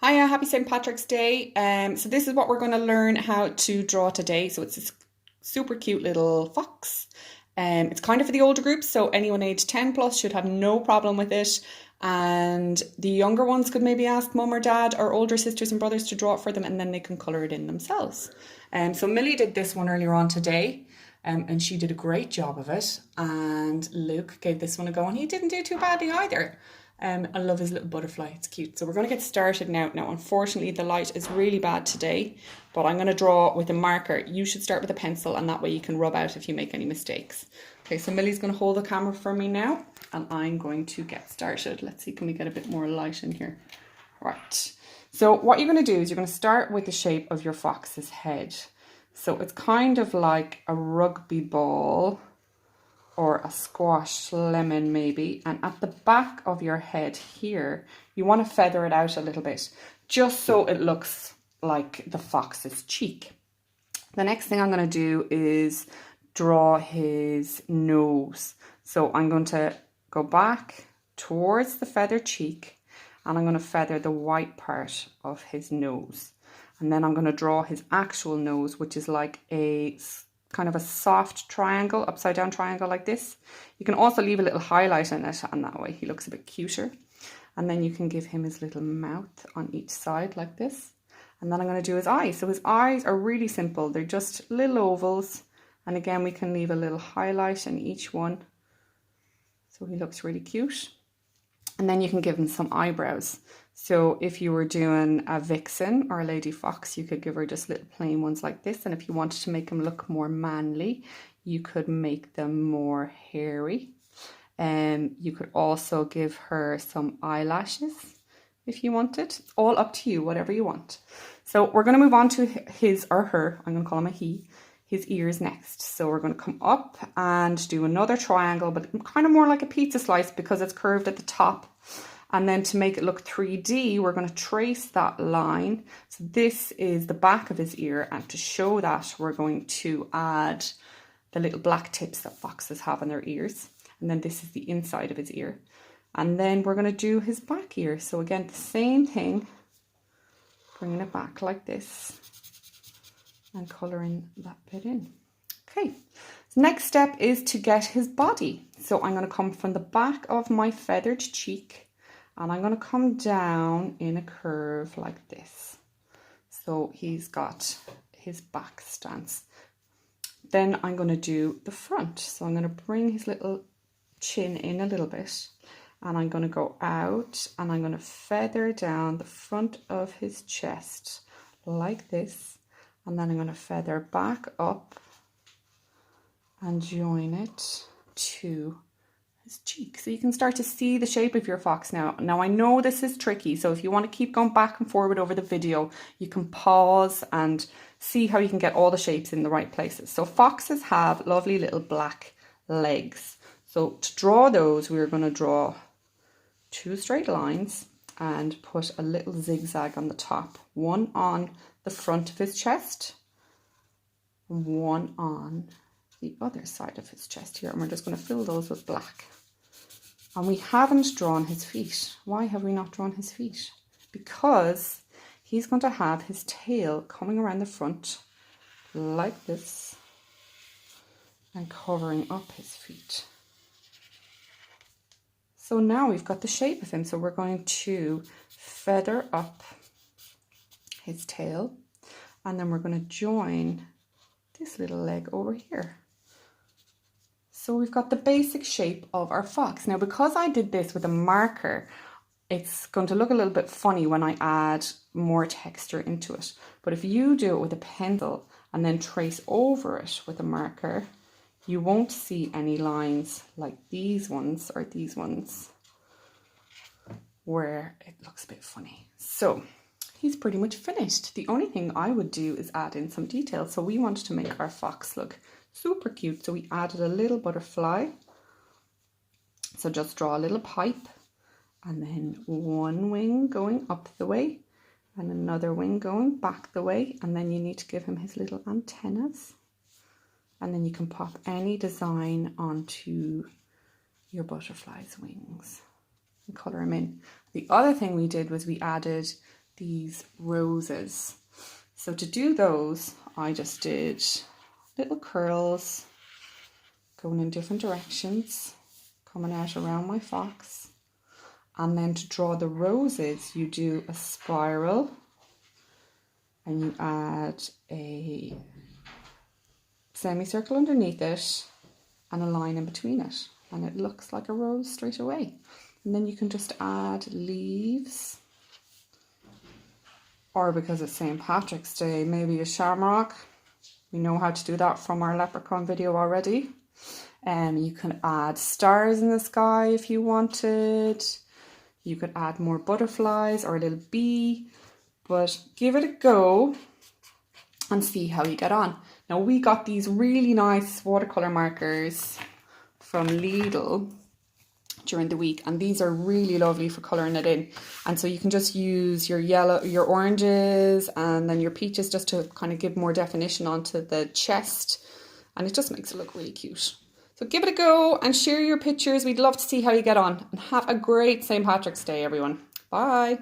Hiya, happy St. Patrick's Day. So this is what we're going to learn how to draw today. So it's this super cute little fox. It's kind of for the older groups, so anyone aged 10 plus should have no problem with it. And the younger ones could maybe ask mum or dad or older sisters and brothers to draw it for them, and then they can colour it in themselves. So Millie did this one earlier on today. And she did a great job of it. And Luke gave this one a go, and he didn't do too badly either. I love his little butterfly, it's cute. So we're going to get started now. Now, unfortunately, the light is really bad today, but I'm going to draw with a marker. You should start with a pencil, and that way you can rub out if you make any mistakes. Okay, so Millie's going to hold the camera for me now, and I'm going to get started. Let's see, can we get a bit more light in here? Right. So what you're going to do is you're going to start with the shape of your fox's head. So it's kind of like a rugby ball or a squash lemon maybe, and at the back of your head here you want to feather it out a little bit just so it looks like the fox's cheek. The next thing I'm going to do is draw his nose. So I'm going to go back towards the feathered cheek, and I'm going to feather the white part of his nose, and then I'm going to draw his actual nose, which is like a kind of a soft triangle, upside down triangle like this. You can also leave a little highlight in it, and that way he looks a bit cuter. And then you can give him his little mouth on each side like this. And then I'm going to do his eyes. So his eyes are really simple. They're just little ovals. And again, we can leave a little highlight in each one, so he looks really cute. And then you can give him some eyebrows. So if you were doing a vixen or a lady fox, you could give her just little plain ones like this. And if you wanted to make them look more manly, you could make them more hairy. You could also give her some eyelashes if you wanted. All up to you, whatever you want. So we're going to move on to his or her, I'm going to call him a he, his ears next. So we're going to come up and do another triangle, but kind of more like a pizza slice because it's curved at the top. And then to make it look 3D, we're going to trace that line. So this is the back of his ear, and to show that, we're going to add the little black tips that foxes have on their ears. And then this is the inside of his ear. And then we're going to do his back ear. So again, the same thing, bringing it back like this and colouring that bit in. Okay, so next step is to get his body. So I'm going to come from the back of my feathered cheek, and I'm going to come down in a curve like this. So he's got his back stance. Then I'm going to do the front. So I'm going to bring his little chin in a little bit, and I'm going to go out, and I'm going to feather down the front of his chest like this. And then I'm going to feather back up and join it to his cheek. So you can start to see the shape of your fox now. Now I know this is tricky, so if you want to keep going back and forward over the video, you can pause and see how you can get all the shapes in the right places. So foxes have lovely little black legs. So to draw those, we're going to draw two straight lines and put a little zigzag on the top. One on the front of his chest, one on the other side of his chest here, and we're just going to fill those with black. And we haven't drawn his feet. Why have we not drawn his feet? Because he's going to have his tail coming around the front like this and covering up his feet. So now we've got the shape of him. So we're going to feather up his tail, and then we're going to join this little leg over here. So we've got the basic shape of our fox. Now, because I did this with a marker, it's going to look a little bit funny when I add more texture into it. But if you do it with a pencil and then trace over it with a marker, you won't see any lines like these ones or these ones where it looks a bit funny. So he's pretty much finished. The only thing I would do is add in some details. So we wanted to make our fox look super cute, so we added a little butterfly. So just draw a little pipe, and then one wing going up the way and another wing going back the way, and then you need to give him his little antennas, and then you can pop any design onto your butterfly's wings and colour him in. The other thing we did was we added these roses. So to do those, I just did little curls going in different directions, coming out around my fox. And then to draw the roses, you do a spiral and you add a semicircle underneath it and a line in between it. And it looks like a rose straight away. And then you can just add leaves. Or because it's St. Patrick's Day, maybe a shamrock. We know how to do that from our leprechaun video already. You can add stars in the sky if you wanted. You could add more butterflies or a little bee. But give it a go and see how you get on. Now we got these really nice watercolour markers from Lidl during the week, and these are really lovely for colouring it in. And so you can just use your yellow, your oranges and then your peaches just to kind of give more definition onto the chest, and it just makes it look really cute. So give it a go and share your pictures. We'd love to see how you get on, and have a great St. Patrick's Day, everyone. Bye.